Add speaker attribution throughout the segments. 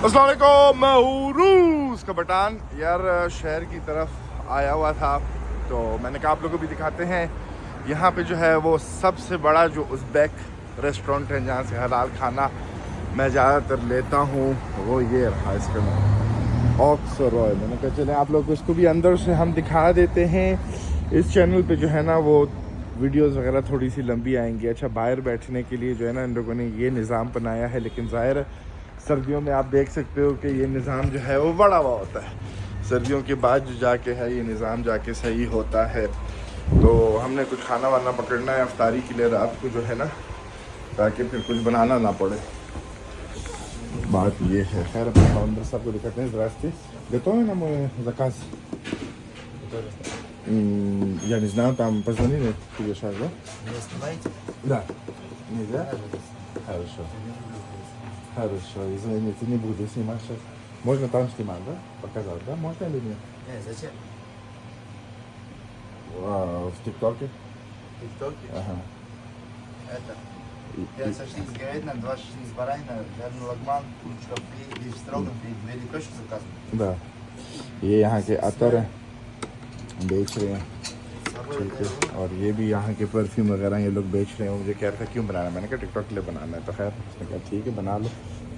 Speaker 1: अस्सलाम वालेकुम, मैं हूँ रूस का बटान यार। शहर की तरफ आया हुआ था तो मैंने कहा आप लोगों को भी दिखाते हैं। यहाँ पे जो है वो सबसे बड़ा जो उज़्बेक रेस्टोरेंट है जहाँ से हलाल खाना मैं ज़्यादातर लेता हूँ वो ये रहा, इसका नाम ऑक्सर रॉय। मैंने कहा चले आप लोग को इसको भी अंदर से हम दिखा देते हैं। इस चैनल पे जो है ना वो वीडियोस वगैरह थोड़ी सी लंबी आएंगी। अच्छा, बाहर बैठने के लिए जो है ना इन लोगों ने ये निज़ाम बनाया है, लेकिन ज़ाहिर सर्दियों में आप देख सकते हो कि ये निज़ाम जो है वो बड़ा हुआ होता है। सर्दियों के बाद जो जाके है ये निज़ाम जाके सही होता है। तो हमने कुछ खाना वाना पकड़ना है अफ्तारी के लिए रात को जो है ना, ताकि फिर कुछ बनाना ना पड़े। बात ये है। खैर अपने फाउंडर साहब को दिखाते हैं रास्ते देता हूँ ना मैं заказ. Я не знаю, там позвонили тебе сейчас, да?
Speaker 2: Не снимаете?
Speaker 1: Да. Нельзя? Хорошо. Хорошо, извините, не буду снимать сейчас. Можно там снимать, да? Показать, да? Можно или нет?
Speaker 2: Не, зачем?
Speaker 1: В ТикТоке?
Speaker 2: ТикТоке?
Speaker 1: Ага.
Speaker 2: Это.
Speaker 1: И-
Speaker 2: Я сошли с говядина, 2 шашлык с баранина, жареный лагман, курочка фри, биф строган, две лепешки заказываю.
Speaker 1: Да. ये यहाँ के अतर बेच रहे हैं, ठीक है। और ये भी यहाँ के परफ्यूम वगैरह ये लोग बेच रहे हैं। मुझे कह रहा था क्यों बनाना, मैंने कहा टिकटॉक के लिए बनाना है। तो खैर उसने कहा ठीक है बना लो।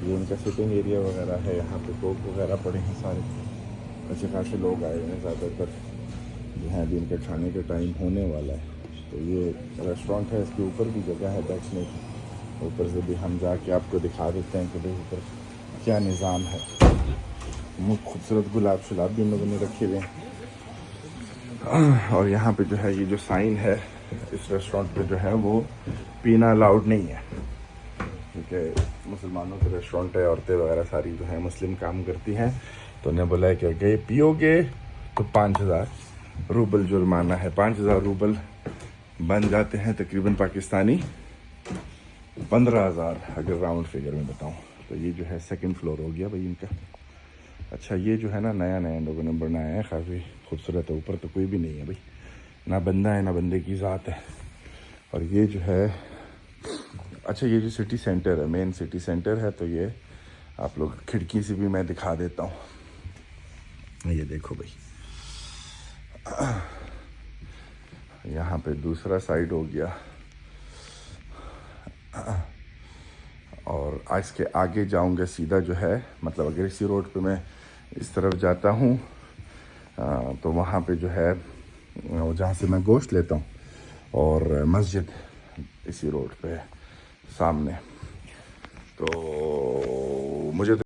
Speaker 1: ये उनका सिटिंग एरिया वगैरह है, यहाँ पे कोक वगैरह पड़े हैं सारे। अच्छे खासे लोग आए हैं, ज़्यादातर जो है अभी इनका खाने का टाइम होने वाला है। तो ये रेस्टोरेंट है, इसके ऊपर भी जगह है बैठने की। ऊपर से भी हम जाके आपको दिखा देते हैं कि भाई ऊपर क्या निज़ाम है। खूबसूरत गुलाब शुलाब भी इन लोगों ने रखे हुए हैं। और यहाँ पे जो है ये जो साइन है इस रेस्टोरेंट पे जो है वो पीना अलाउड नहीं है, क्योंकि मुसलमानों के रेस्टोरेंट है। औरतें वगैरह सारी जो है मुस्लिम काम करती हैं। तो उन्हें बोला है कि अगर पियोगे तो 5000 रूबल जुर्माना है। 5000 रूबल बन जाते हैं तकरीबन पाकिस्तानी 15000 अगर राउंड फिगर में बताऊँ। तो ये जो है सेकंड फ्लोर हो गया भाई इनका। अच्छा, ये जो है ना नया नया लोगों ने बनाया है, काफ़ी खूबसूरत है। ऊपर तो कोई भी नहीं है भाई, ना बंदा है ना बंदे की ज़ात है। और ये जो है, अच्छा ये जो सिटी सेंटर है, मेन सिटी सेंटर है, तो ये आप लोग खिड़की से भी मैं दिखा देता हूँ। ये देखो भाई, यहाँ पे दूसरा साइड हो गया। और आज के आगे जाऊंगा सीधा जो है, मतलब अगर इसी रोड पे मैं इस तरफ जाता हूँ तो वहाँ पे जो है जहाँ से मैं गोश्त लेता हूँ, और मस्जिद इसी रोड पे है सामने। तो मुझे तो